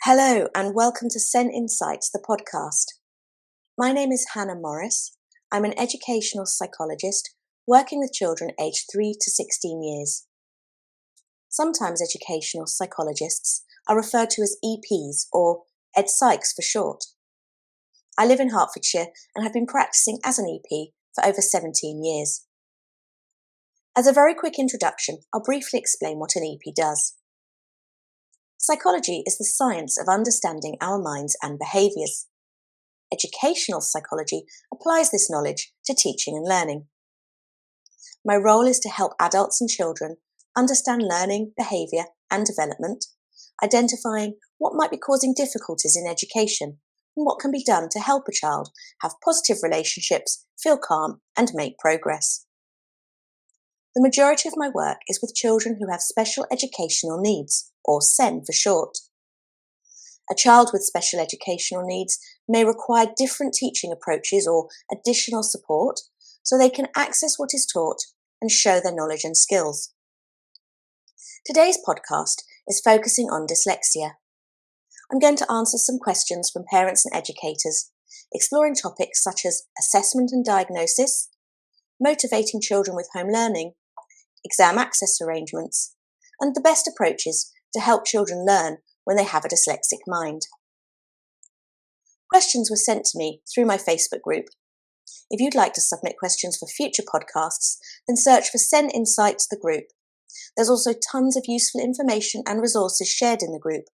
Hello and welcome to SEN Insights, the podcast. My name is Hannah Morris. I'm an educational psychologist working with children aged 3 to 16 years. Sometimes educational psychologists are referred to as EPs or Ed Psychs for short. I live in Hertfordshire and have been practicing as an EP for over 17 years. As a very quick introduction, I'll briefly explain what an EP does. Psychology is the science of understanding our minds and behaviours. Educational psychology applies this knowledge to teaching and learning. My role is to help adults and children understand learning, behaviour and development, identifying what might be causing difficulties in education and what can be done to help a child have positive relationships, feel calm and make progress. The majority of my work is with children who have special educational needs, or SEN for short. A child with special educational needs may require different teaching approaches or additional support so they can access what is taught and show their knowledge and skills. Today's podcast is focusing on dyslexia. I'm going to answer some questions from parents and educators, exploring topics such as assessment and diagnosis, motivating children with home learning, exam access arrangements, and the best approaches to help children learn when they have a dyslexic mind. Questions were sent to me through my Facebook group. If you'd like to submit questions for future podcasts, then search for SEN Insights the group. There's also tons of useful information and resources shared in the group,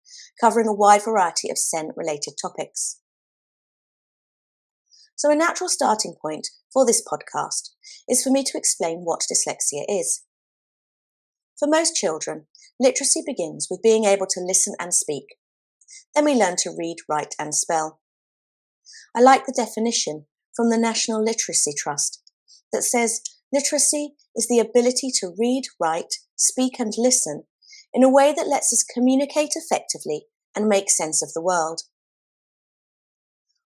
covering a wide variety of SEN-related topics. So a natural starting point for this podcast is for me to explain what dyslexia is. For most children, literacy begins with being able to listen and speak. Then we learn to read, write and spell. I like the definition from the National Literacy Trust that says literacy is the ability to read, write, speak and listen in a way that lets us communicate effectively and make sense of the world.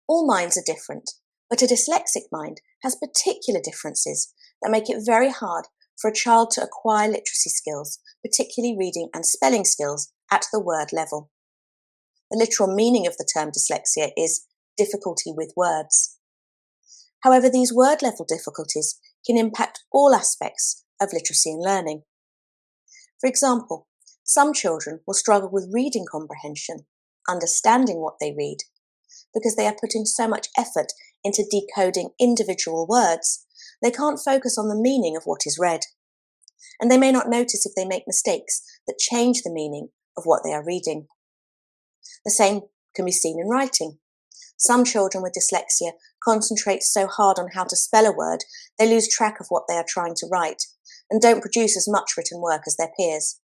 All minds are different, but a dyslexic mind has particular differences that make it very hard for a child to acquire literacy skills, particularly reading and spelling skills, at the word level. The literal meaning of the term dyslexia is difficulty with words. However, these word level difficulties can impact all aspects of literacy and learning. For example, some children will struggle with reading comprehension, understanding what they read, because they are putting so much effort into decoding individual words, they can't focus on the meaning of what is read. And they may not notice if they make mistakes that change the meaning of what they are reading. The same can be seen in writing. Some children with dyslexia concentrate so hard on how to spell a word, they lose track of what they are trying to write and don't produce as much written work as their peers.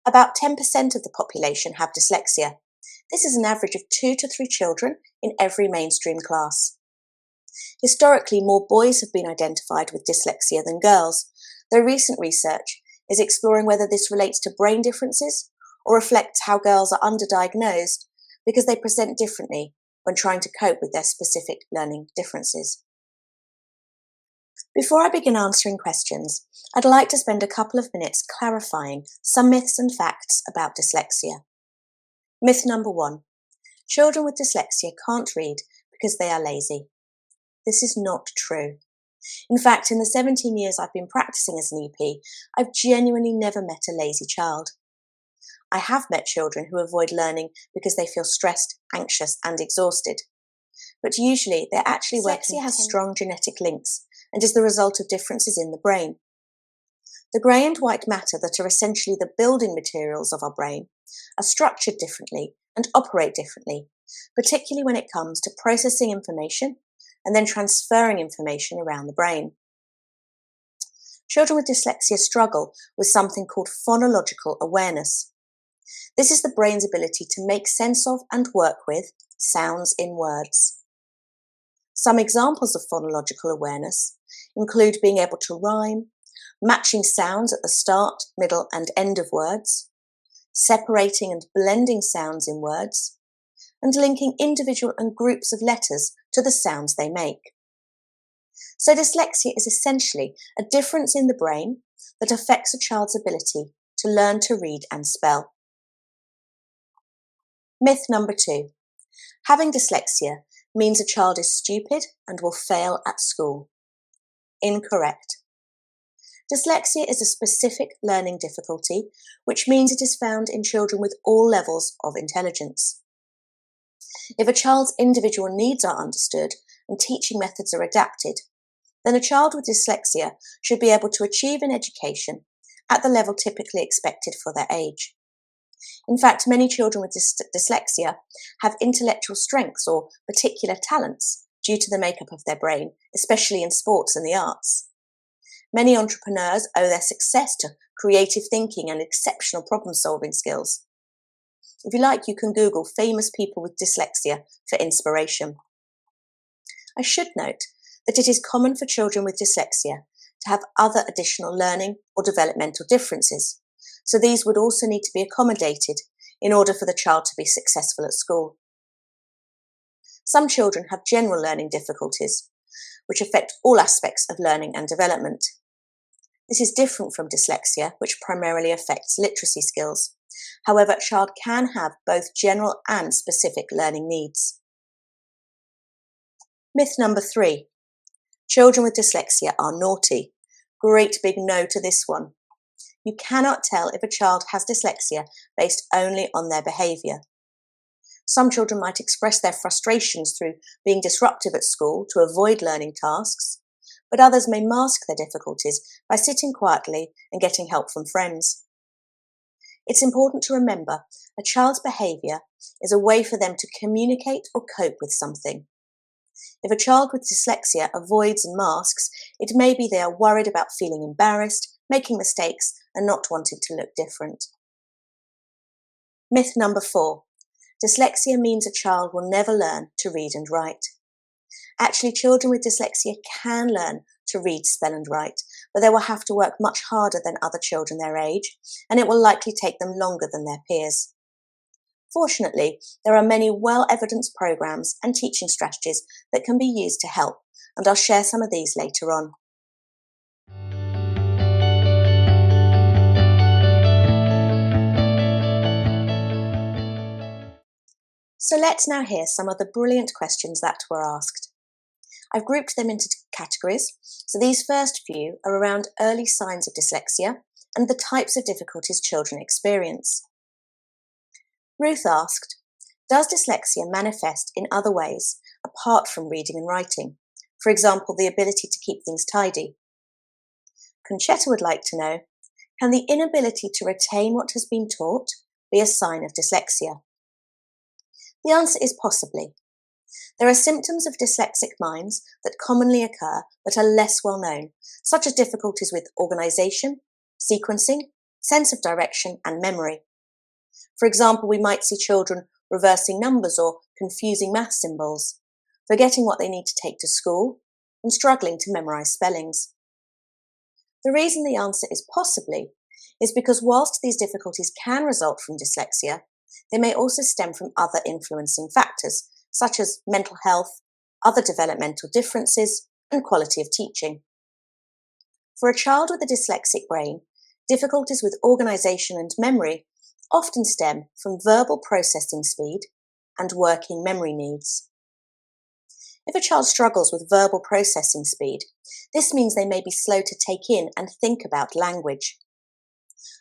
About 10% of the population have dyslexia. This is an average of 2 to 3 children in every mainstream class. Historically, more boys have been identified with dyslexia than girls, though recent research is exploring whether this relates to brain differences or reflects how girls are underdiagnosed because they present differently when trying to cope with their specific learning differences. Before I begin answering questions, I'd like to spend a couple of minutes clarifying some myths and facts about dyslexia. Myth number 1. Children with dyslexia can't read because they are lazy. This is not true. In fact, in the 17 years I've been practicing as an EP, I've genuinely never met a lazy child. I have met children who avoid learning because they feel stressed, anxious and exhausted. But usually they're actually dyslexia has strong genetic links and is the result of differences in the brain. The grey and white matter that are essentially the building materials of our brain are structured differently and operate differently, particularly when it comes to processing information and then transferring information around the brain. Children with dyslexia struggle with something called phonological awareness. This is the brain's ability to make sense of and work with sounds in words. Some examples of phonological awareness include being able to rhyme, matching sounds at the start, middle and end of words, separating and blending sounds in words, and linking individual and groups of letters to the sounds they make. So dyslexia is essentially a difference in the brain that affects a child's ability to learn to read and spell. Myth number 2. Having dyslexia means a child is stupid and will fail at school. Incorrect. Dyslexia is a specific learning difficulty, which means it is found in children with all levels of intelligence. If a child's individual needs are understood and teaching methods are adapted, then a child with dyslexia should be able to achieve an education at the level typically expected for their age. In fact, many children with dyslexia have intellectual strengths or particular talents due to the makeup of their brain, especially in sports and the arts. Many entrepreneurs owe their success to creative thinking and exceptional problem-solving skills. If you like, you can Google famous people with dyslexia for inspiration. I should note that it is common for children with dyslexia to have other additional learning or developmental differences, so these would also need to be accommodated in order for the child to be successful at school. Some children have general learning difficulties, which affect all aspects of learning and development. This is different from dyslexia, which primarily affects literacy skills. However, a child can have both general and specific learning needs. Myth number 3. Children with dyslexia are naughty. Great big no to this one. You cannot tell if a child has dyslexia based only on their behaviour. Some children might express their frustrations through being disruptive at school to avoid learning tasks, but others may mask their difficulties by sitting quietly and getting help from friends. It's important to remember a child's behaviour is a way for them to communicate or cope with something. If a child with dyslexia avoids and masks, it may be they are worried about feeling embarrassed, making mistakes, and not wanting to look different. Myth number 4. Dyslexia means a child will never learn to read and write. Actually, children with dyslexia can learn to read, spell and write, but they will have to work much harder than other children their age, and it will likely take them longer than their peers. Fortunately, there are many well-evidenced programs and teaching strategies that can be used to help, and I'll share some of these later on. So let's now hear some of the brilliant questions that were asked. I've grouped them into categories, so these first few are around early signs of dyslexia and the types of difficulties children experience. Ruth asked, does dyslexia manifest in other ways apart from reading and writing? For example, the ability to keep things tidy. Conchetta would like to know, can the inability to retain what has been taught be a sign of dyslexia? The answer is possibly. There are symptoms of dyslexic minds that commonly occur but are less well known, such as difficulties with organisation, sequencing, sense of direction and memory. For example, we might see children reversing numbers or confusing math symbols, forgetting what they need to take to school, and struggling to memorise spellings. The reason the answer is possibly is because whilst these difficulties can result from dyslexia, they may also stem from other influencing factors, such as mental health, other developmental differences, and quality of teaching. For a child with a dyslexic brain, difficulties with organisation and memory often stem from verbal processing speed and working memory needs. If a child struggles with verbal processing speed, this means they may be slow to take in and think about language.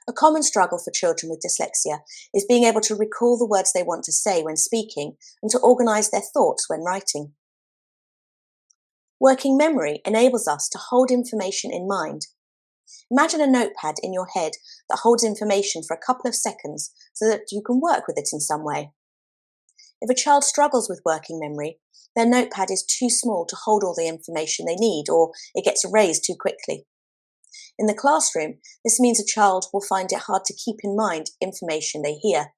A common struggle for children with dyslexia is being able to recall the words they want to say when speaking and to organise their thoughts when writing. Working memory enables us to hold information in mind. Imagine a notepad in your head that holds information for a couple of seconds so that you can work with it in some way. If a child struggles with working memory, their notepad is too small to hold all the information they need, or it gets erased too quickly. In the classroom, this means a child will find it hard to keep in mind information they hear.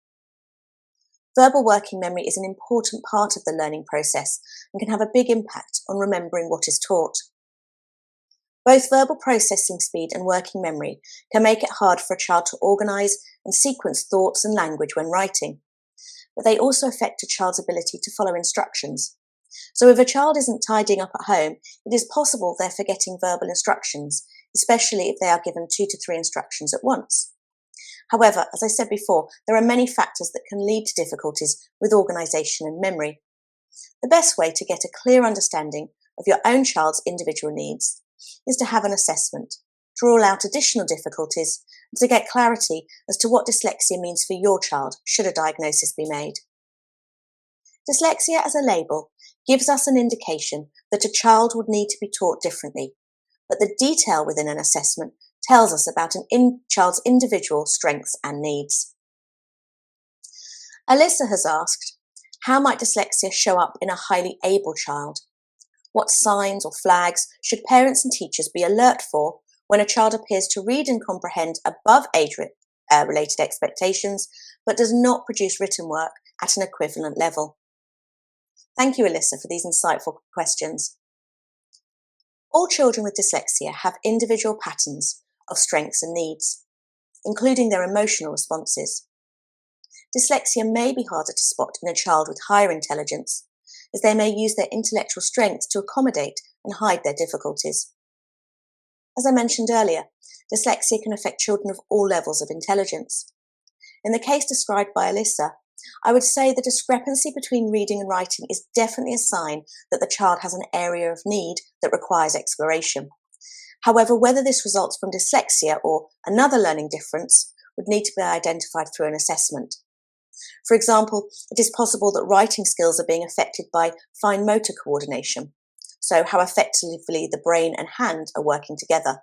Verbal working memory is an important part of the learning process and can have a big impact on remembering what is taught. Both verbal processing speed and working memory can make it hard for a child to organise and sequence thoughts and language when writing, but they also affect a child's ability to follow instructions. So if a child isn't tidying up at home, it is possible they're forgetting verbal instructions, especially if they are given 2 to 3 instructions at once. However, as I said before, there are many factors that can lead to difficulties with organisation and memory. The best way to get a clear understanding of your own child's individual needs is to have an assessment, to rule out additional difficulties, and to get clarity as to what dyslexia means for your child should a diagnosis be made. Dyslexia as a label gives us an indication that a child would need to be taught differently, but the detail within an assessment tells us about an child's individual strengths and needs. Alyssa has asked, how might dyslexia show up in a highly able child? What signs or flags should parents and teachers be alert for when a child appears to read and comprehend above age-related expectations, but does not produce written work at an equivalent level? Thank you, Alyssa, for these insightful questions. All children with dyslexia have individual patterns of strengths and needs, including their emotional responses. Dyslexia may be harder to spot in a child with higher intelligence, as they may use their intellectual strengths to accommodate and hide their difficulties. As I mentioned earlier, dyslexia can affect children of all levels of intelligence. In the case described by Alyssa, I would say the discrepancy between reading and writing is definitely a sign that the child has an area of need that requires exploration. However, whether this results from dyslexia or another learning difference would need to be identified through an assessment. For example, it is possible that writing skills are being affected by fine motor coordination, so how effectively the brain and hand are working together.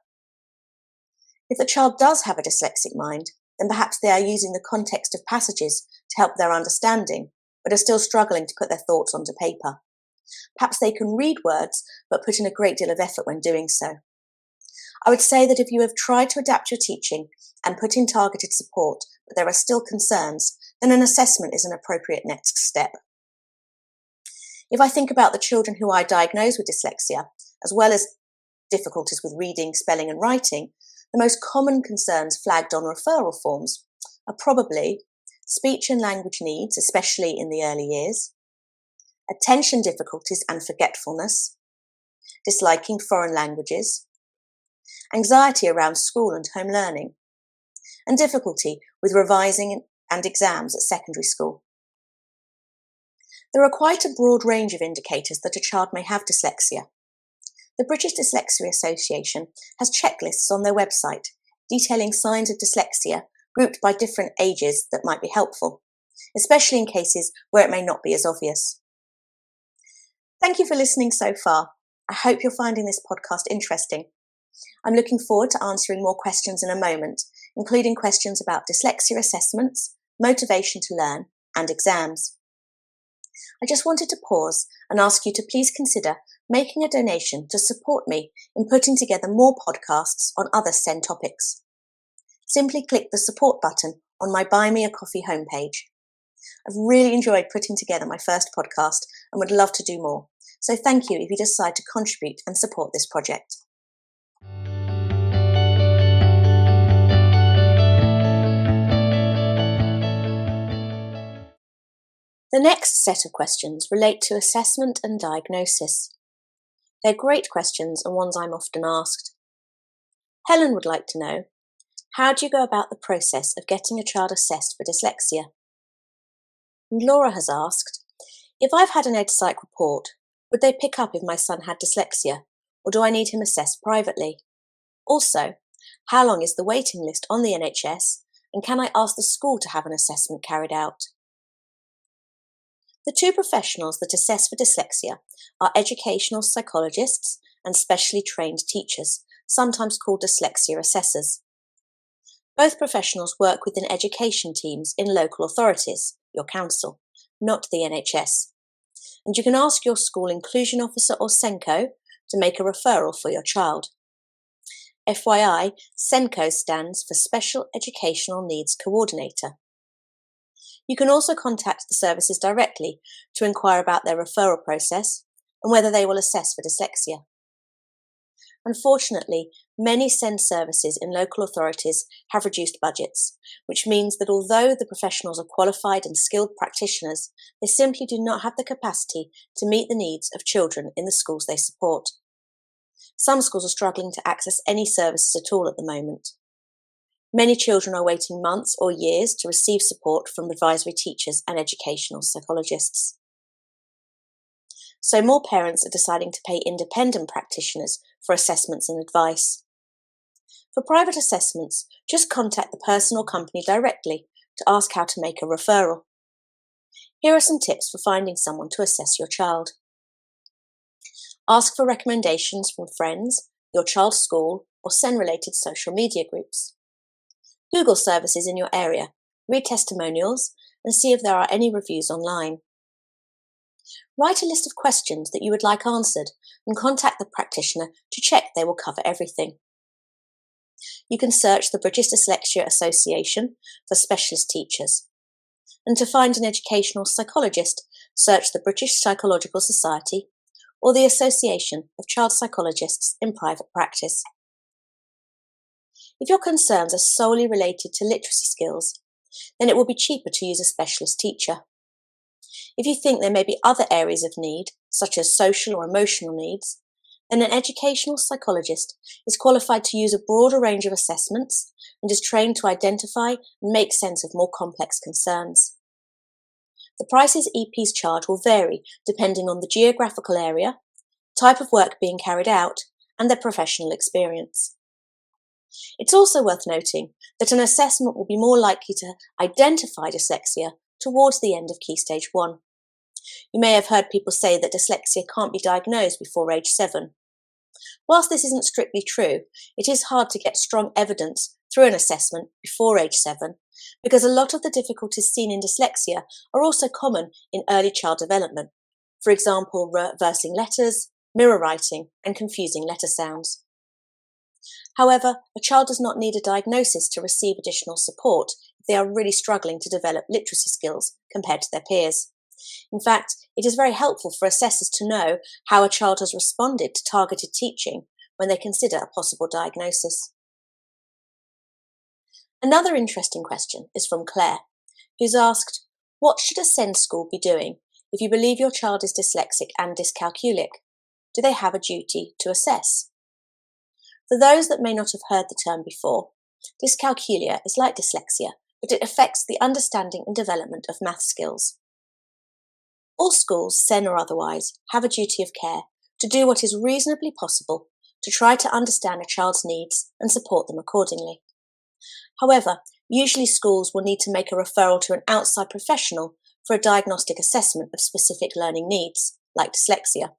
If the child does have a dyslexic mind, then perhaps they are using the context of passages to help their understanding, but are still struggling to put their thoughts onto paper. Perhaps they can read words, but put in a great deal of effort when doing so. I would say that if you have tried to adapt your teaching and put in targeted support, but there are still concerns, then an assessment is an appropriate next step. If I think about the children who I diagnose with dyslexia, as well as difficulties with reading, spelling and writing, the most common concerns flagged on referral forms are probably speech and language needs, especially in the early years, attention difficulties and forgetfulness, disliking foreign languages, anxiety around school and home learning, and difficulty with revising and exams at secondary school. There are quite a broad range of indicators that a child may have dyslexia. The British Dyslexia Association has checklists on their website detailing signs of dyslexia grouped by different ages that might be helpful, especially in cases where it may not be as obvious. Thank you for listening so far. I hope you're finding this podcast interesting. I'm looking forward to answering more questions in a moment, including questions about dyslexia assessments, motivation to learn, and exams. I just wanted to pause and ask you to please consider making a donation to support me in putting together more podcasts on other SEN topics. Simply click the support button on my Buy Me a Coffee homepage. I've really enjoyed putting together my first podcast and would love to do more. So thank you if you decide to contribute and support this project. The next set of questions relate to assessment and diagnosis. They're great questions and ones I'm often asked. Helen would like to know, how do you go about the process of getting a child assessed for dyslexia? And Laura has asked, if I've had an EdPsych report, would they pick up if my son had dyslexia, or do I need him assessed privately? Also, how long is the waiting list on the NHS, and can I ask the school to have an assessment carried out? The two professionals that assess for dyslexia are educational psychologists and specially trained teachers, sometimes called dyslexia assessors. Both professionals work within education teams in local authorities, your council, not the NHS. And you can ask your school inclusion officer or SENCO to make a referral for your child. FYI, SENCO stands for Special Educational Needs Coordinator. You can also contact the services directly to inquire about their referral process and whether they will assess for dyslexia. Unfortunately, many SEND services in local authorities have reduced budgets, which means that although the professionals are qualified and skilled practitioners, they simply do not have the capacity to meet the needs of children in the schools they support. Some schools are struggling to access any services at all at the moment. Many children are waiting months or years to receive support from advisory teachers and educational psychologists. So more parents are deciding to pay independent practitioners for assessments and advice. For private assessments, just contact the person or company directly to ask how to make a referral. Here are some tips for finding someone to assess your child. Ask for recommendations from friends, your child's school, or SEN-related social media groups. Google services in your area, read testimonials, and see if there are any reviews online. Write a list of questions that you would like answered and contact the practitioner to check they will cover everything. You can search the British Dyslexia Association for specialist teachers. And to find an educational psychologist, search the British Psychological Society or the Association of Child Psychologists in Private Practice. If your concerns are solely related to literacy skills, then it will be cheaper to use a specialist teacher. If you think there may be other areas of need, such as social or emotional needs, then an educational psychologist is qualified to use a broader range of assessments and is trained to identify and make sense of more complex concerns. The prices EPs charge will vary depending on the geographical area, type of work being carried out, and their professional experience. It's also worth noting that an assessment will be more likely to identify dyslexia towards the end of Key Stage 1. You may have heard people say that dyslexia can't be diagnosed before age 7. Whilst this isn't strictly true, it is hard to get strong evidence through an assessment before age 7 because a lot of the difficulties seen in dyslexia are also common in early child development. For example, reversing letters, mirror writing, and confusing letter sounds. However, a child does not need a diagnosis to receive additional support if they are really struggling to develop literacy skills compared to their peers. In fact, it is very helpful for assessors to know how a child has responded to targeted teaching when they consider a possible diagnosis. Another interesting question is from Claire, who's asked, what should a SEN school be doing if you believe your child is dyslexic and dyscalculic? Do they have a duty to assess? For those that may not have heard the term before, dyscalculia is like dyslexia, but it affects the understanding and development of math skills. All schools, SEN or otherwise, have a duty of care to do what is reasonably possible to try to understand a child's needs and support them accordingly. However, usually schools will need to make a referral to an outside professional for a diagnostic assessment of specific learning needs, like dyslexia,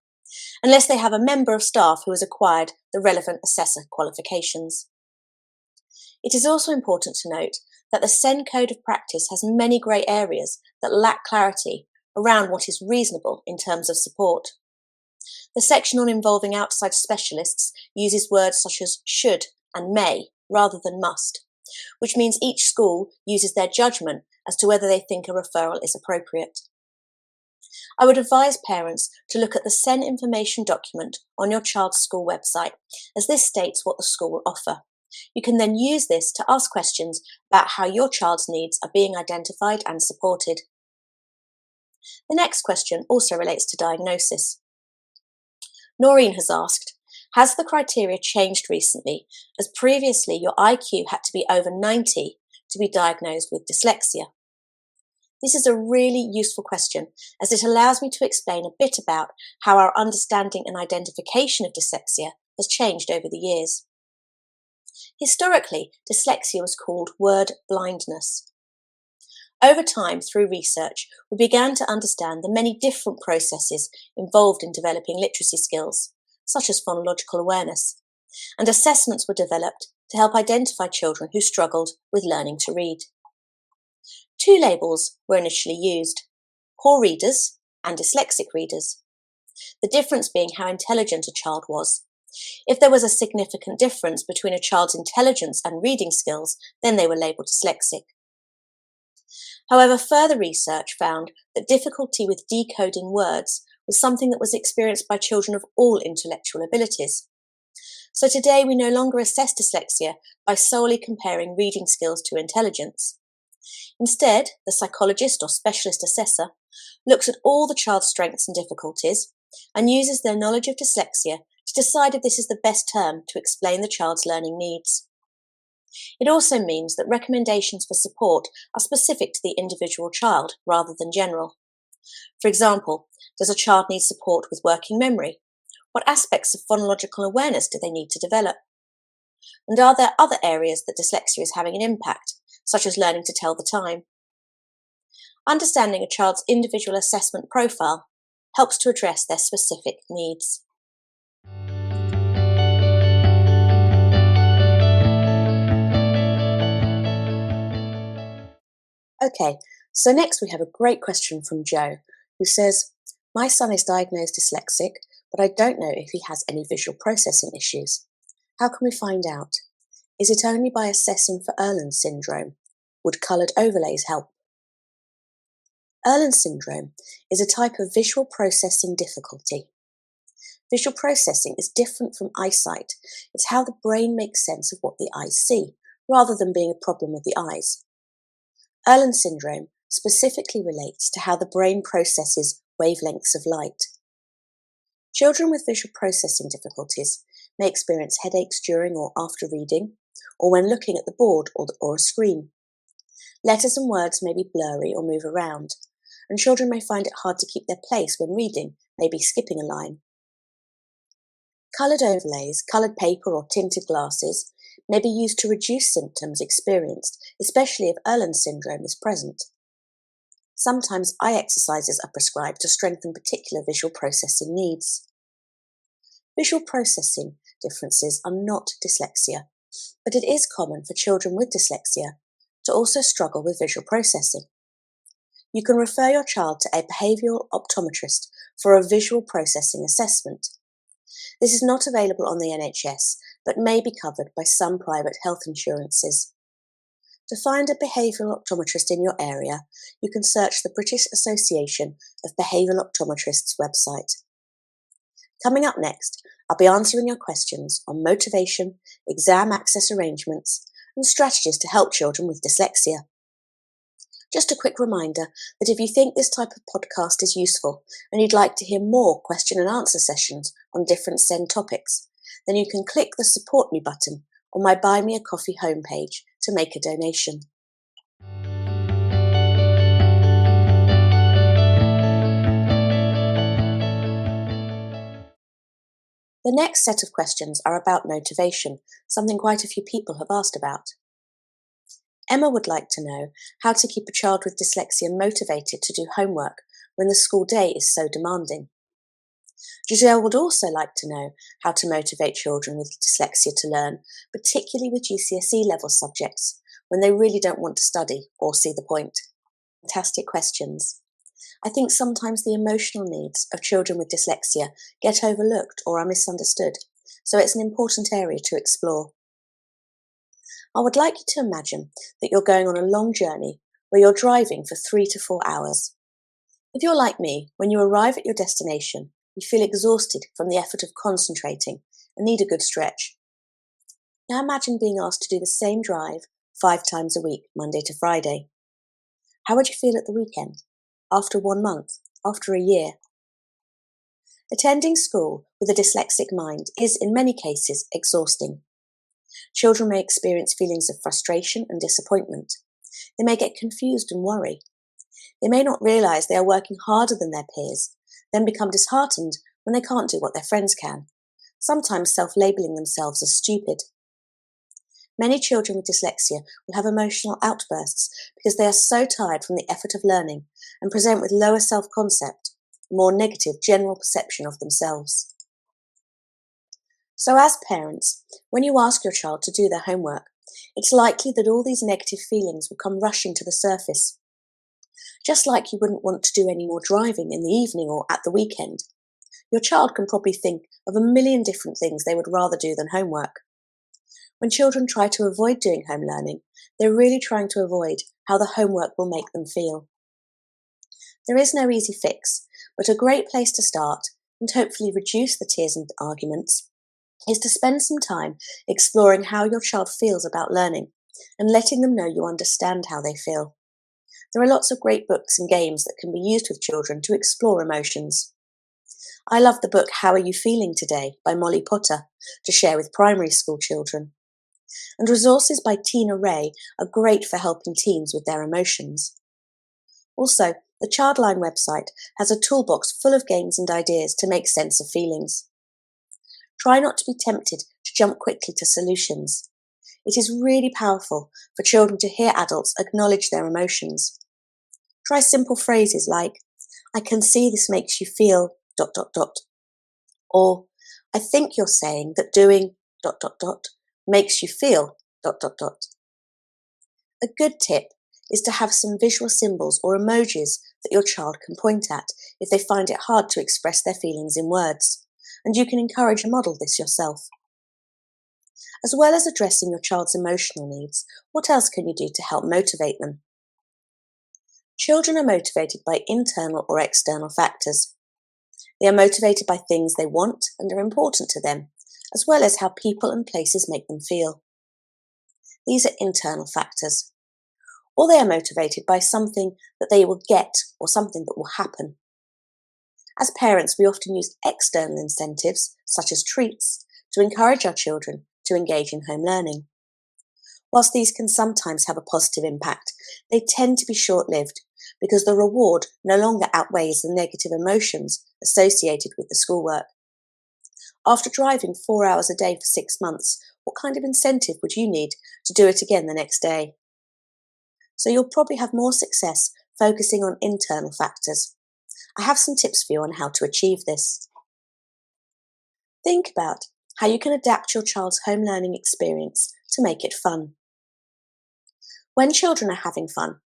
unless they have a member of staff who has acquired the relevant assessor qualifications. It is also important to note that the SEN Code of Practice has many grey areas that lack clarity around what is reasonable in terms of support. The section on involving outside specialists uses words such as should and may rather than must, which means each school uses their judgment as to whether they think a referral is appropriate. I would advise parents to look at the SEN information document on your child's school website, as this states what the school will offer. You can then use this to ask questions about how your child's needs are being identified and supported. The next question also relates to diagnosis. Noreen has asked, has the criteria changed recently, as previously your IQ had to be over 90 to be diagnosed with dyslexia? This is a really useful question, as it allows me to explain a bit about how our understanding and identification of dyslexia has changed over the years. Historically, dyslexia was called word blindness. Over time, through research, we began to understand the many different processes involved in developing literacy skills, such as phonological awareness, and assessments were developed to help identify children who struggled with learning to read. Two labels were initially used: poor readers and dyslexic readers, the difference being how intelligent a child was. If there was a significant difference between a child's intelligence and reading skills, then they were labelled dyslexic. However, further research found that difficulty with decoding words was something that was experienced by children of all intellectual abilities. So today we no longer assess dyslexia by solely comparing reading skills to intelligence. Instead, the psychologist or specialist assessor looks at all the child's strengths and difficulties and uses their knowledge of dyslexia to decide if this is the best term to explain the child's learning needs. It also means that recommendations for support are specific to the individual child rather than general. For example, does a child need support with working memory? What aspects of phonological awareness do they need to develop? And are there other areas that dyslexia is having an impact, such as learning to tell the time? Understanding a child's individual assessment profile helps to address their specific needs. Okay, so next we have a great question from Joe, who says, "My son is diagnosed dyslexic, but I don't know if he has any visual processing issues. How can we find out? Is it only by assessing for Irlen syndrome? Would coloured overlays help?" Irlen syndrome is a type of visual processing difficulty. Visual processing is different from eyesight. It's how the brain makes sense of what the eyes see, rather than being a problem with the eyes. Irlen syndrome specifically relates to how the brain processes wavelengths of light. Children with visual processing difficulties may experience headaches during or after reading, or when looking at the board or a screen. Letters and words may be blurry or move around, and children may find it hard to keep their place when reading, maybe skipping a line. Coloured overlays, coloured paper or tinted glasses may be used to reduce symptoms experienced, especially if Irlen syndrome is present. Sometimes eye exercises are prescribed to strengthen particular visual processing needs. Visual processing differences are not dyslexia, but it is common for children with dyslexia to also struggle with visual processing. You can refer your child to a behavioural optometrist for a visual processing assessment. This is not available on the NHS, but may be covered by some private health insurances. To find a behavioural optometrist in your area, you can search the British Association of Behavioural Optometrists website. Coming up next, I'll be answering your questions on motivation, exam access arrangements, and strategies to help children with dyslexia. Just a quick reminder that if you think this type of podcast is useful and you'd like to hear more question and answer sessions on different SEND topics, then you can click the Support Me button on my Buy Me a Coffee homepage to make a donation. The next set of questions are about motivation, something quite a few people have asked about. Emma would like to know how to keep a child with dyslexia motivated to do homework when the school day is so demanding. Giselle would also like to know how to motivate children with dyslexia to learn, particularly with GCSE level subjects, when they really don't want to study or see the point. Fantastic questions. I think sometimes the emotional needs of children with dyslexia get overlooked or are misunderstood, so it's an important area to explore. I would like you to imagine that you're going on a long journey where you're driving for 3 to 4 hours. If you're like me, when you arrive at your destination, you feel exhausted from the effort of concentrating and need a good stretch. Now imagine being asked to do the same drive 5 times a week, Monday to Friday. How would you feel at the weekend? After 1 month? After a year? Attending school with a dyslexic mind is, in many cases, exhausting. Children may experience feelings of frustration and disappointment. They may get confused and worry. They may not realise they are working harder than their peers, then become disheartened when they can't do what their friends can, sometimes self-labelling themselves as stupid. Many children with dyslexia will have emotional outbursts because they are so tired from the effort of learning and present with lower self-concept, a more negative general perception of themselves. So as parents, when you ask your child to do their homework, it's likely that all these negative feelings will come rushing to the surface. Just like you wouldn't want to do any more driving in the evening or at the weekend, your child can probably think of a million different things they would rather do than homework. When children try to avoid doing home learning, they're really trying to avoid how the homework will make them feel. There is no easy fix, but a great place to start, and hopefully reduce the tears and arguments, is to spend some time exploring how your child feels about learning and letting them know you understand how they feel. There are lots of great books and games that can be used with children to explore emotions. I love the book How Are You Feeling Today by Molly Potter to share with primary school children. And resources by Tina Ray are great for helping teens with their emotions. Also, the Childline website has a toolbox full of games and ideas to make sense of feelings. Try not to be tempted to jump quickly to solutions. It is really powerful for children to hear adults acknowledge their emotions. Try simple phrases like, "I can see this makes you feel ... or "I think you're saying that doing ... makes you feel ... A good tip is to have some visual symbols or emojis that your child can point at if they find it hard to express their feelings in words, and you can encourage and model this yourself. As well as addressing your child's emotional needs, what else can you do to help motivate them? Children are motivated by internal or external factors. They are motivated by things they want and are important to them, as well as how people and places make them feel. These are internal factors. Or they are motivated by something that they will get or something that will happen. As parents, we often use external incentives, such as treats, to encourage our children to engage in home learning. Whilst these can sometimes have a positive impact, they tend to be short-lived because the reward no longer outweighs the negative emotions associated with the schoolwork. After driving 4 hours a day for 6 months, what kind of incentive would you need to do it again the next day? So you'll probably have more success focusing on internal factors. I have some tips for you on how to achieve this. Think about how you can adapt your child's home learning experience to make it fun. When children are having fun,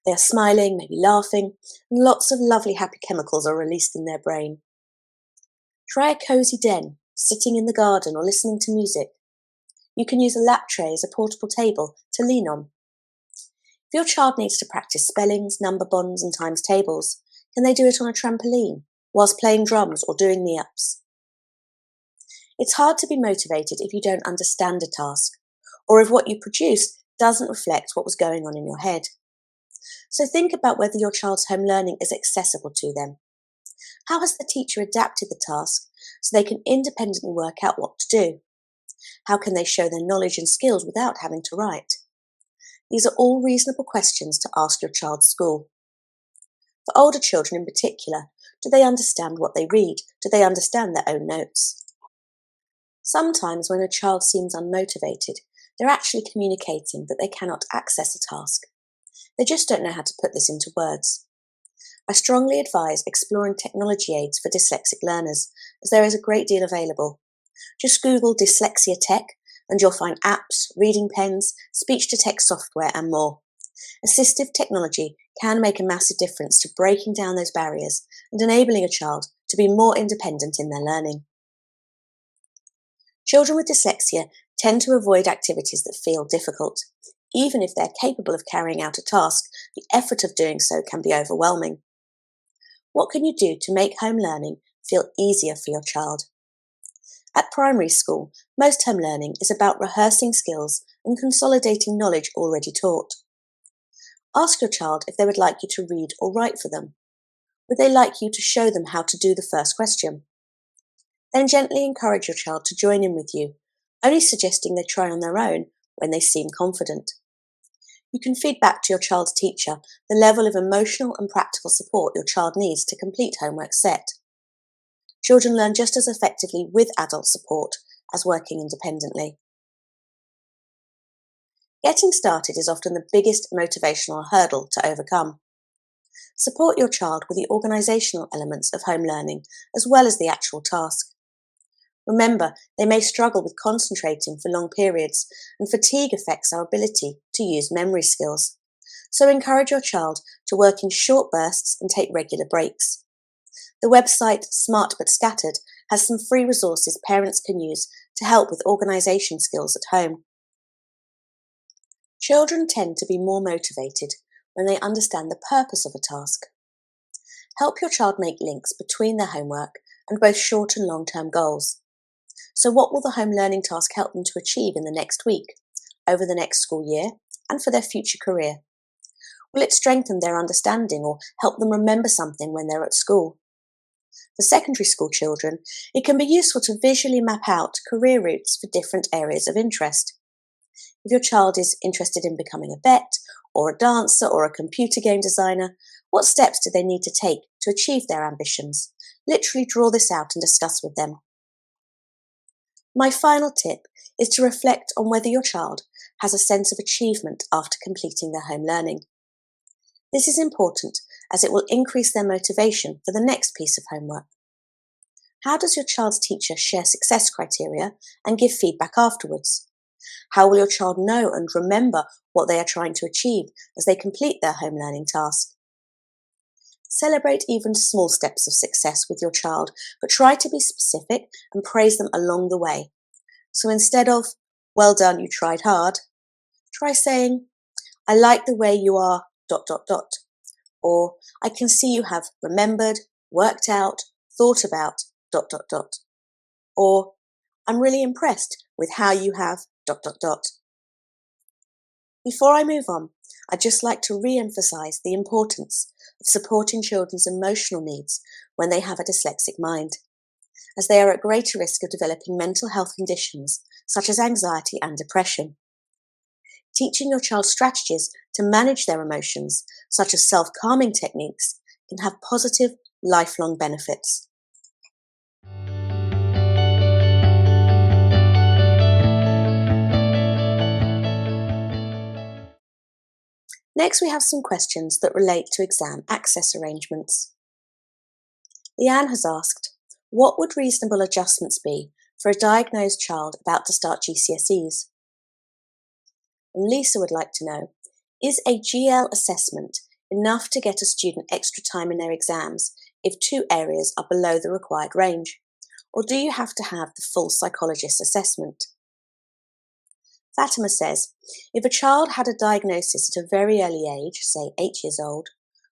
they are smiling, maybe laughing, and lots of lovely happy chemicals are released in their brain. Try a cosy den, sitting in the garden or listening to music. You can use a lap tray as a portable table to lean on. If your child needs to practice spellings, number bonds and times tables, can they do it on a trampoline, whilst playing drums or doing the ups? It's hard to be motivated if you don't understand a task, or if what you produce doesn't reflect what was going on in your head. So think about whether your child's home learning is accessible to them. How has the teacher adapted the task so they can independently work out what to do? How can they show their knowledge and skills without having to write? These are all reasonable questions to ask your child's school. For older children in particular, do they understand what they read? Do they understand their own notes? Sometimes when a child seems unmotivated, they're actually communicating that they cannot access a task. They just don't know how to put this into words. I strongly advise exploring technology aids for dyslexic learners, as there is a great deal available. Just Google dyslexia tech and you'll find apps, reading pens, speech-to-text software and more. Assistive technology can make a massive difference to breaking down those barriers and enabling a child to be more independent in their learning. Children with dyslexia tend to avoid activities that feel difficult. Even if they're capable of carrying out a task, the effort of doing so can be overwhelming. What can you do to make home learning feel easier for your child? At primary school, most home learning is about rehearsing skills and consolidating knowledge already taught. Ask your child if they would like you to read or write for them. Would they like you to show them how to do the first question? Then gently encourage your child to join in with you, only suggesting they try on their own when they seem confident. You can feed back to your child's teacher the level of emotional and practical support your child needs to complete homework set. Children learn just as effectively with adult support as working independently. Getting started is often the biggest motivational hurdle to overcome. Support your child with the organisational elements of home learning as well as the actual task. Remember, they may struggle with concentrating for long periods, and fatigue affects our ability to use memory skills. So encourage your child to work in short bursts and take regular breaks. The website Smart But Scattered has some free resources parents can use to help with organisation skills at home. Children tend to be more motivated when they understand the purpose of a task. Help your child make links between their homework and both short and long-term goals. So what will the home learning task help them to achieve in the next week, over the next school year, and for their future career? Will it strengthen their understanding or help them remember something when they're at school? For secondary school children, it can be useful to visually map out career routes for different areas of interest. If your child is interested in becoming a vet, or a dancer, or a computer game designer, what steps do they need to take to achieve their ambitions? Literally draw this out and discuss with them. My final tip is to reflect on whether your child has a sense of achievement after completing their home learning. This is important as it will increase their motivation for the next piece of homework. How does your child's teacher share success criteria and give feedback afterwards? How will your child know and remember what they are trying to achieve as they complete their home learning task? Celebrate even small steps of success with your child, but try to be specific and praise them along the way. So instead of, "Well done, you tried hard," try saying, "I like the way you are ... or "I can see you have remembered, worked out, thought about ... or "I'm really impressed with how you have ... Before I move on, I'd just like to re-emphasize the importance of supporting children's emotional needs when they have a dyslexic mind, as they are at greater risk of developing mental health conditions such as anxiety and depression. Teaching your child strategies to manage their emotions, such as self-calming techniques, can have positive, lifelong benefits. Next, we have some questions that relate to exam access arrangements. Leanne has asked, what would reasonable adjustments be for a diagnosed child about to start GCSEs? And Lisa would like to know, is a GL assessment enough to get a student extra time in their exams if 2 areas are below the required range? Or do you have to have the full psychologist assessment? Fatima says, if a child had a diagnosis at a very early age, say 8 years old,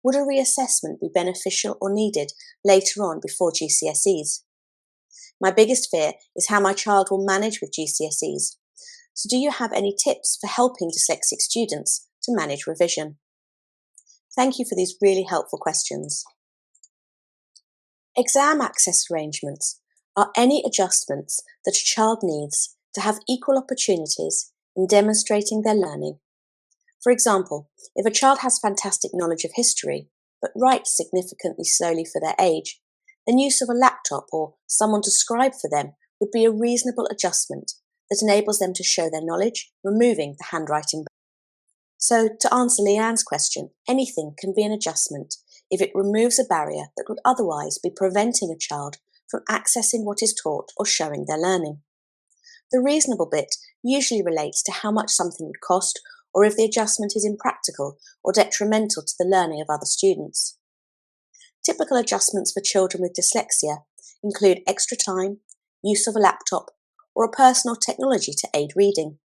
would a reassessment be beneficial or needed later on before GCSEs? My biggest fear is how my child will manage with GCSEs. So do you have any tips for helping dyslexic students to manage revision? Thank you for these really helpful questions. Exam access arrangements are any adjustments that a child needs to have equal opportunities in demonstrating their learning. For example, if a child has fantastic knowledge of history, but writes significantly slowly for their age, then use of a laptop or someone to scribe for them would be a reasonable adjustment that enables them to show their knowledge, removing the handwriting. So, to answer Leanne's question, anything can be an adjustment if it removes a barrier that would otherwise be preventing a child from accessing what is taught or showing their learning. The reasonable bit usually relates to how much something would cost or if the adjustment is impractical or detrimental to the learning of other students. Typical adjustments for children with dyslexia include extra time, use of a laptop, or a personal technology to aid reading.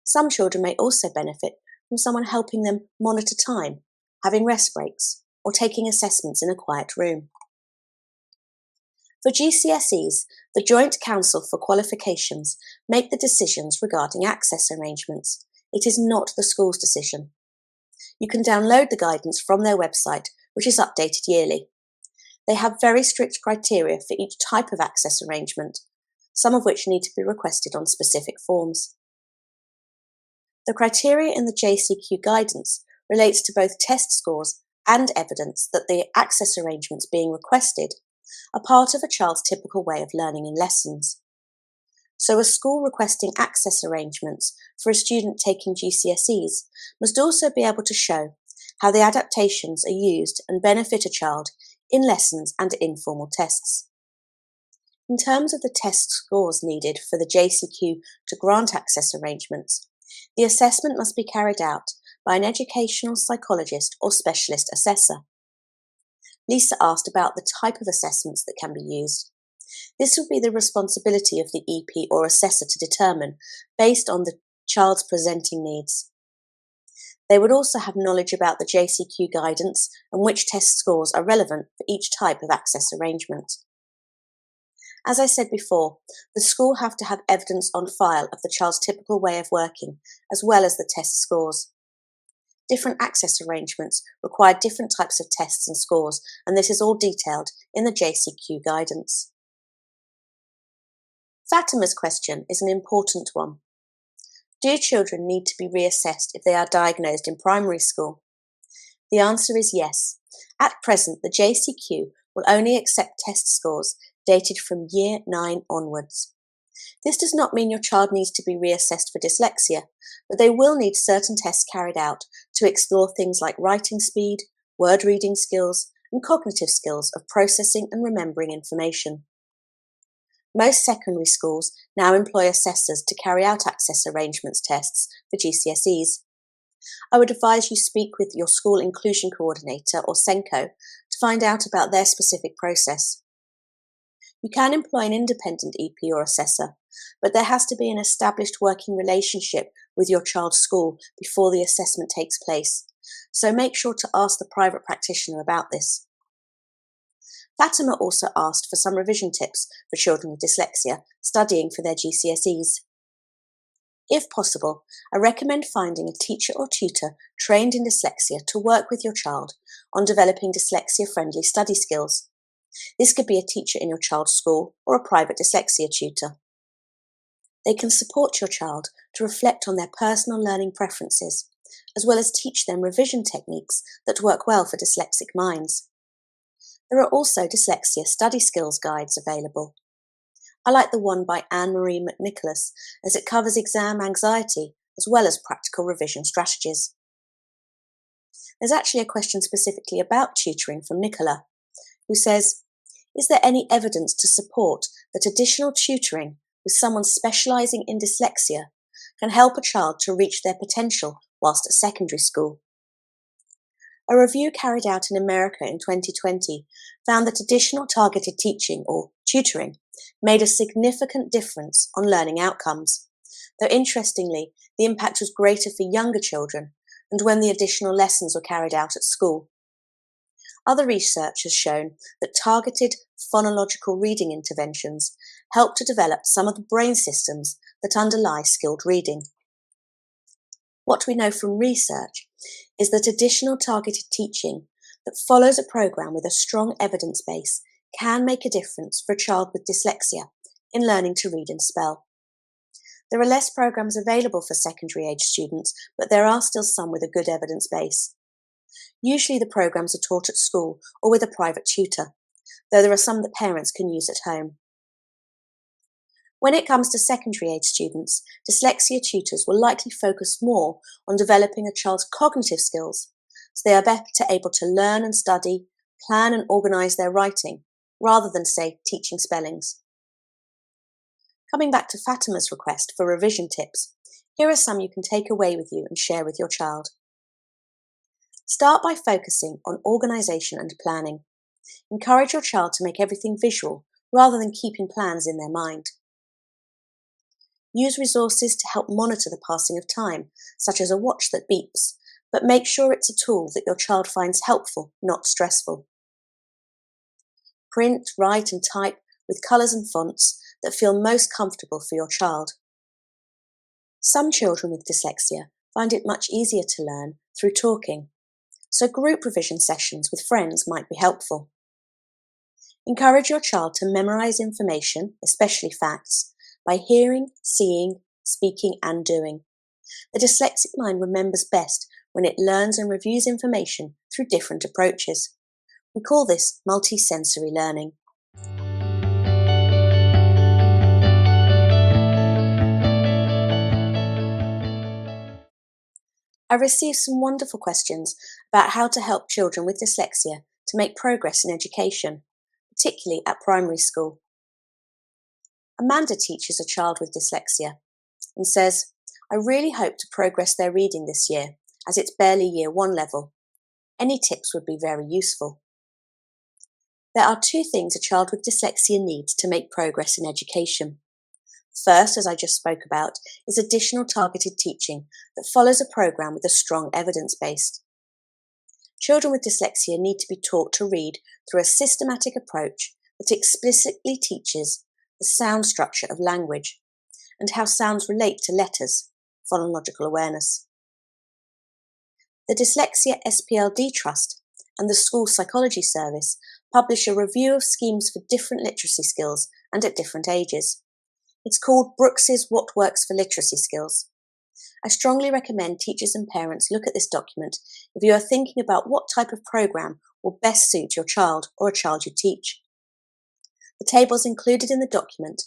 Some children may also benefit from someone helping them monitor time, having rest breaks, or taking assessments in a quiet room. For GCSEs, the Joint Council for Qualifications make the decisions regarding access arrangements. It is not the school's decision. You can download the guidance from their website, which is updated yearly. They have very strict criteria for each type of access arrangement, some of which need to be requested on specific forms. The criteria in the JCQ guidance relates to both test scores and evidence that the access arrangements being requested are part of a child's typical way of learning in lessons. So a school requesting access arrangements for a student taking GCSEs must also be able to show how the adaptations are used and benefit a child in lessons and informal tests. In terms of the test scores needed for the JCQ to grant access arrangements, the assessment must be carried out by an educational psychologist or specialist assessor. Lisa asked about the type of assessments that can be used. This would be the responsibility of the EP or assessor to determine based on the child's presenting needs. They would also have knowledge about the JCQ guidance and which test scores are relevant for each type of access arrangement. As I said before, the school have to have evidence on file of the child's typical way of working, as well as the test scores. Different access arrangements require different types of tests and scores, and this is all detailed in the JCQ guidance. Fatima's question is an important one. Do children need to be reassessed if they are diagnosed in primary school? The answer is yes. At present, the JCQ will only accept test scores dated from Year 9 onwards. This does not mean your child needs to be reassessed for dyslexia, but they will need certain tests carried out to explore things like writing speed, word reading skills, and cognitive skills of processing and remembering information. Most secondary schools now employ assessors to carry out access arrangements tests for GCSEs. I would advise you speak with your school inclusion coordinator or SENCO to find out about their specific process. You can employ an independent EP or assessor, but there has to be an established working relationship with your child's school before the assessment takes place, so make sure to ask the private practitioner about this. Fatima also asked for some revision tips for children with dyslexia studying for their GCSEs. If possible, I recommend finding a teacher or tutor trained in dyslexia to work with your child on developing dyslexia-friendly study skills. This could be a teacher in your child's school or a private dyslexia tutor. They can support your child to reflect on their personal learning preferences, as well as teach them revision techniques that work well for dyslexic minds. There are also dyslexia study skills guides available. I like the one by Anne-Marie McNicholas as it covers exam anxiety as well as practical revision strategies. There's actually a question specifically about tutoring from Nicola, who says, is there any evidence to support that additional tutoring with someone specialising in dyslexia can help a child to reach their potential whilst at secondary school? A review carried out in America in 2020 found that additional targeted teaching, or tutoring, made a significant difference on learning outcomes, though interestingly, the impact was greater for younger children and when the additional lessons were carried out at school. Other research has shown that targeted phonological reading interventions help to develop some of the brain systems that underlie skilled reading. What we know from research is that additional targeted teaching that follows a programme with a strong evidence base can make a difference for a child with dyslexia in learning to read and spell. There are less programmes available for secondary age students, but there are still some with a good evidence base. Usually the programmes are taught at school or with a private tutor, though there are some that parents can use at home. When it comes to secondary age students, dyslexia tutors will likely focus more on developing a child's cognitive skills, so they are better able to learn and study, plan and organise their writing, rather than, say, teaching spellings. Coming back to Fatima's request for revision tips, here are some you can take away with you and share with your child. Start by focusing on organisation and planning. Encourage your child to make everything visual rather than keeping plans in their mind. Use resources to help monitor the passing of time, such as a watch that beeps, but make sure it's a tool that your child finds helpful, not stressful. Print, write and type with colours and fonts that feel most comfortable for your child. Some children with dyslexia find it much easier to learn through talking, so group revision sessions with friends might be helpful. Encourage your child to memorise information, especially facts, by hearing, seeing, speaking and doing. The dyslexic mind remembers best when it learns and reviews information through different approaches. We call this multisensory learning. I received some wonderful questions about how to help children with dyslexia to make progress in education, particularly at primary school. Amanda teaches a child with dyslexia and says, I really hope to progress their reading this year, as it's barely Year 1 level. Any tips would be very useful. There are two things a child with dyslexia needs to make progress in education. First, as I just spoke about, is additional targeted teaching that follows a programme with a strong evidence base. Children with dyslexia need to be taught to read through a systematic approach that explicitly teaches the sound structure of language and how sounds relate to letters, phonological awareness. The Dyslexia SPLD Trust and the School Psychology Service publish a review of schemes for different literacy skills and at different ages. It's called Brooks's What Works for Literacy Skills. I strongly recommend teachers and parents look at this document if you are thinking about what type of programme will best suit your child or a child you teach. The tables included in the document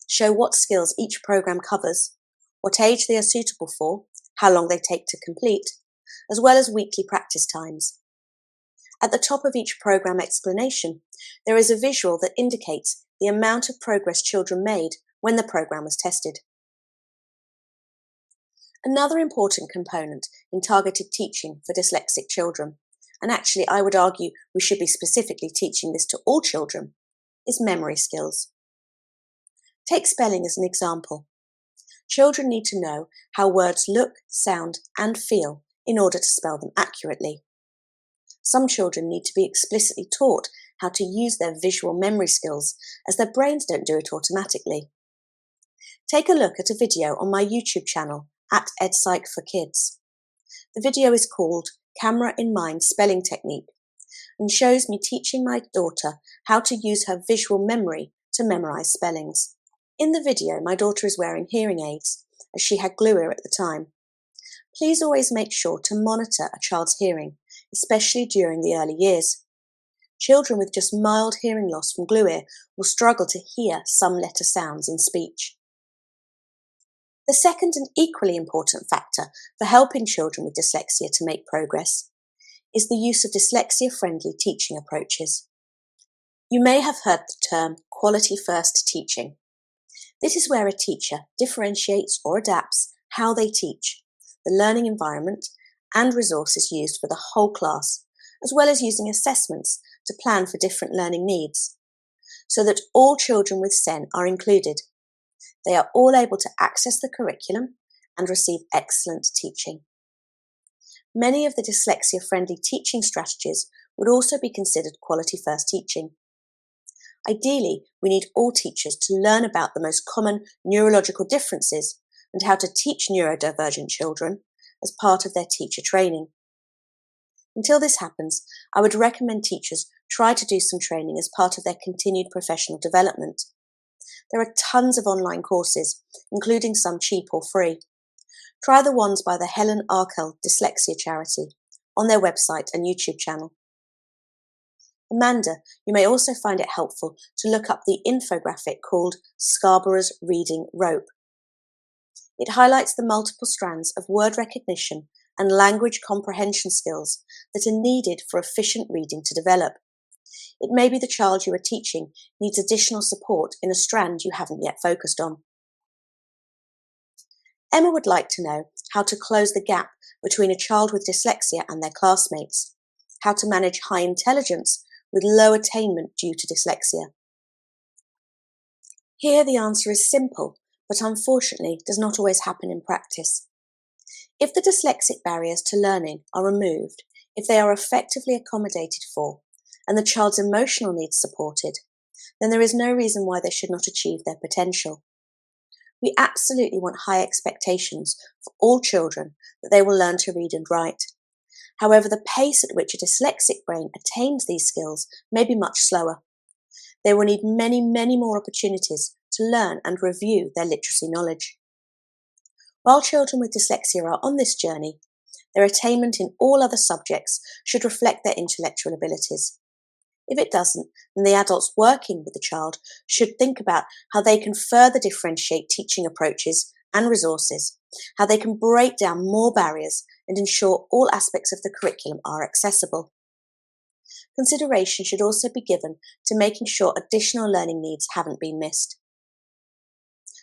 show what skills each programme covers, what age they are suitable for, how long they take to complete, as well as weekly practice times. At the top of each programme explanation, there is a visual that indicates the amount of progress children made when the programme was tested. Another important component in targeted teaching for dyslexic children, and actually I would argue we should be specifically teaching this to all children, is memory skills. Take spelling as an example. Children need to know how words look, sound, and feel in order to spell them accurately. Some children need to be explicitly taught how to use their visual memory skills, as their brains don't do it automatically. Take a look at a video on my YouTube channel at EdPsych for Kids. The video is called Camera in Mind Spelling Technique and shows me teaching my daughter how to use her visual memory to memorize spellings. In the video, my daughter is wearing hearing aids, as she had glue ear at the time. Please always make sure to monitor a child's hearing, especially during the early years. Children with just mild hearing loss from glue ear will struggle to hear some letter sounds in speech. The second and equally important factor for helping children with dyslexia to make progress is the use of dyslexia-friendly teaching approaches. You may have heard the term quality-first teaching. This is where a teacher differentiates or adapts how they teach, the learning environment, and resources used for the whole class, as well as using assessments to plan for different learning needs, so that all children with SEN are included. They are all able to access the curriculum and receive excellent teaching. Many of the dyslexia-friendly teaching strategies would also be considered quality-first teaching. Ideally, we need all teachers to learn about the most common neurological differences and how to teach neurodivergent children as part of their teacher training. Until this happens, I would recommend teachers try to do some training as part of their continued professional development. There are tons of online courses, including some cheap or free. Try the ones by the Helen Arkell Dyslexia Charity on their website and YouTube channel. Amanda, you may also find it helpful to look up the infographic called Scarborough's Reading Rope. It highlights the multiple strands of word recognition and language comprehension skills that are needed for efficient reading to develop. It may be the child you are teaching needs additional support in a strand you haven't yet focused on. Emma would like to know how to close the gap between a child with dyslexia and their classmates, how to manage high intelligence with low attainment due to dyslexia. Here the answer is simple, but unfortunately does not always happen in practice. If the dyslexic barriers to learning are removed, if they are effectively accommodated for, and the child's emotional needs supported, then there is no reason why they should not achieve their potential. We absolutely want high expectations for all children that they will learn to read and write. However, the pace at which a dyslexic brain attains these skills may be much slower. They will need many, many more opportunities to learn and review their literacy knowledge. While children with dyslexia are on this journey, their attainment in all other subjects should reflect their intellectual abilities. If it doesn't, then the adults working with the child should think about how they can further differentiate teaching approaches and resources, how they can break down more barriers and ensure all aspects of the curriculum are accessible. Consideration should also be given to making sure additional learning needs haven't been missed.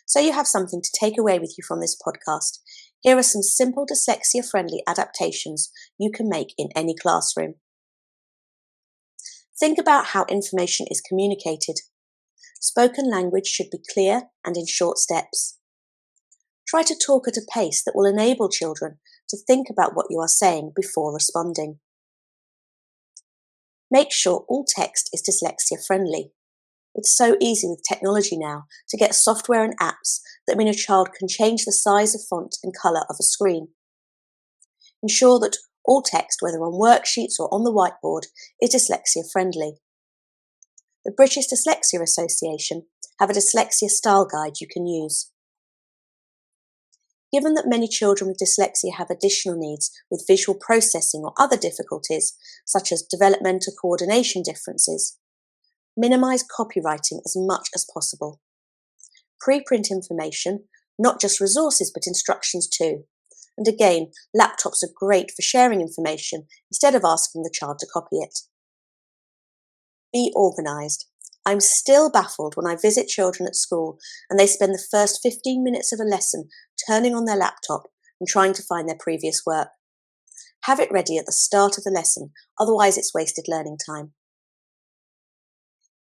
So you have something to take away with you from this podcast. Here are some simple dyslexia-friendly adaptations you can make in any classroom. Think about how information is communicated. Spoken language should be clear and in short steps. Try to talk at a pace that will enable children to think about what you are saying before responding. Make sure all text is dyslexia-friendly. It's so easy with technology now to get software and apps that mean a child can change the size of font and colour of a screen. Ensure that all text, whether on worksheets or on the whiteboard, is dyslexia-friendly. The British Dyslexia Association have a dyslexia style guide you can use. Given that many children with dyslexia have additional needs with visual processing or other difficulties, such as developmental coordination differences, minimise copywriting as much as possible. Pre-print information, not just resources but instructions too. And again, laptops are great for sharing information instead of asking the child to copy it. Be organised. I'm still baffled when I visit children at school and they spend the first 15 minutes of a lesson turning on their laptop and trying to find their previous work. Have it ready at the start of the lesson, otherwise it's wasted learning time.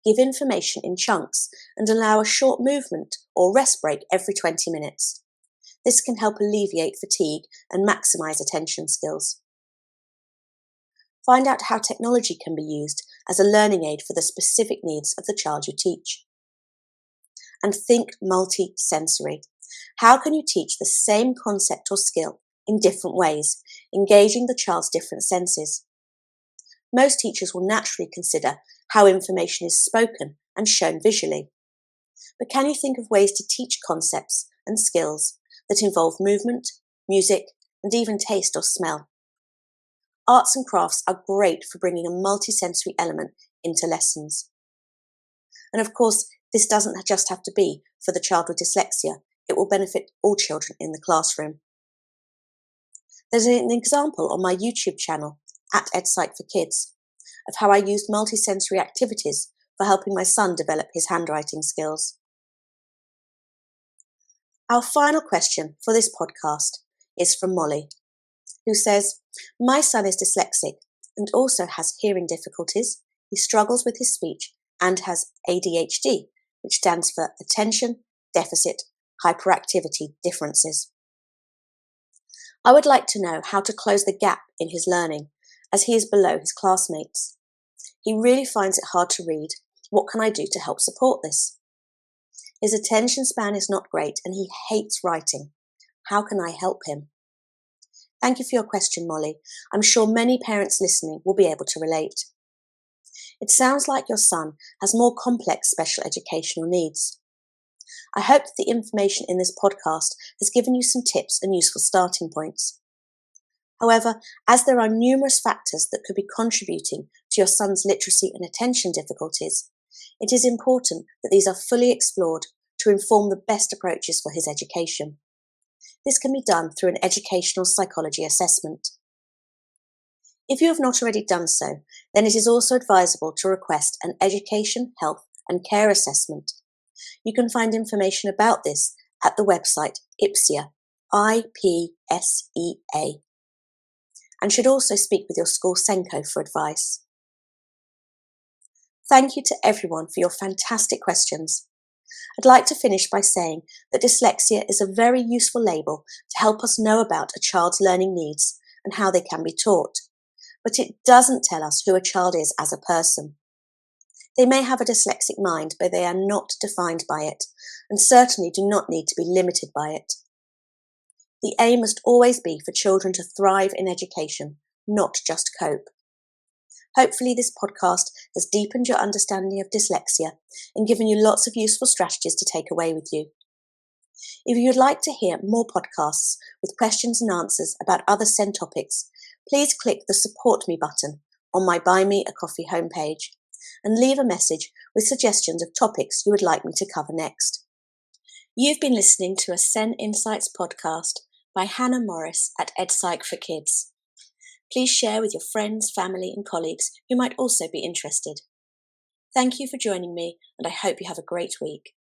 Give information in chunks and allow a short movement or rest break every 20 minutes. This can help alleviate fatigue and maximise attention skills. Find out how technology can be used as a learning aid for the specific needs of the child you teach. And think multi-sensory. How can you teach the same concept or skill in different ways, engaging the child's different senses? Most teachers will naturally consider how information is spoken and shown visually. But can you think of ways to teach concepts and skills that involve movement, music, and even taste or smell? Arts and crafts are great for bringing a multisensory element into lessons. And of course, this doesn't just have to be for the child with dyslexia. It will benefit all children in the classroom. There's an example on my YouTube channel, @EdPsych4Kids, of how I used multisensory activities for helping my son develop his handwriting skills. Our final question for this podcast is from Molly, who says, "My son is dyslexic and also has hearing difficulties. He struggles with his speech and has ADHD, which stands for Attention Deficit Hyperactivity Differences. I would like to know how to close the gap in his learning, as he is below his classmates. He really finds it hard to read. What can I do to help support this? His attention span is not great and he hates writing. How can I help him?" Thank you for your question, Molly. I'm sure many parents listening will be able to relate. It sounds like your son has more complex special educational needs. I hope that the information in this podcast has given you some tips and useful starting points. However, as there are numerous factors that could be contributing to your son's literacy and attention difficulties, it is important that these are fully explored to inform the best approaches for his education. This can be done through an educational psychology assessment. If you have not already done so, then it is also advisable to request an education, health and care assessment. You can find information about this at the website IPSEA, IPSEA, and should also speak with your school SENCO for advice. Thank you to everyone for your fantastic questions. I'd like to finish by saying that dyslexia is a very useful label to help us know about a child's learning needs and how they can be taught, but it doesn't tell us who a child is as a person. They may have a dyslexic mind, but they are not defined by it, and certainly do not need to be limited by it. The aim must always be for children to thrive in education, not just cope. Hopefully this podcast has deepened your understanding of dyslexia and given you lots of useful strategies to take away with you. If you would like to hear more podcasts with questions and answers about other SEN topics, please click the Support Me button on my Buy Me a Coffee homepage and leave a message with suggestions of topics you would like me to cover next. You've been listening to a SEN Insights podcast by Hannah Morris at EdPsych4Kids. Please share with your friends, family and colleagues who might also be interested. Thank you for joining me and I hope you have a great week.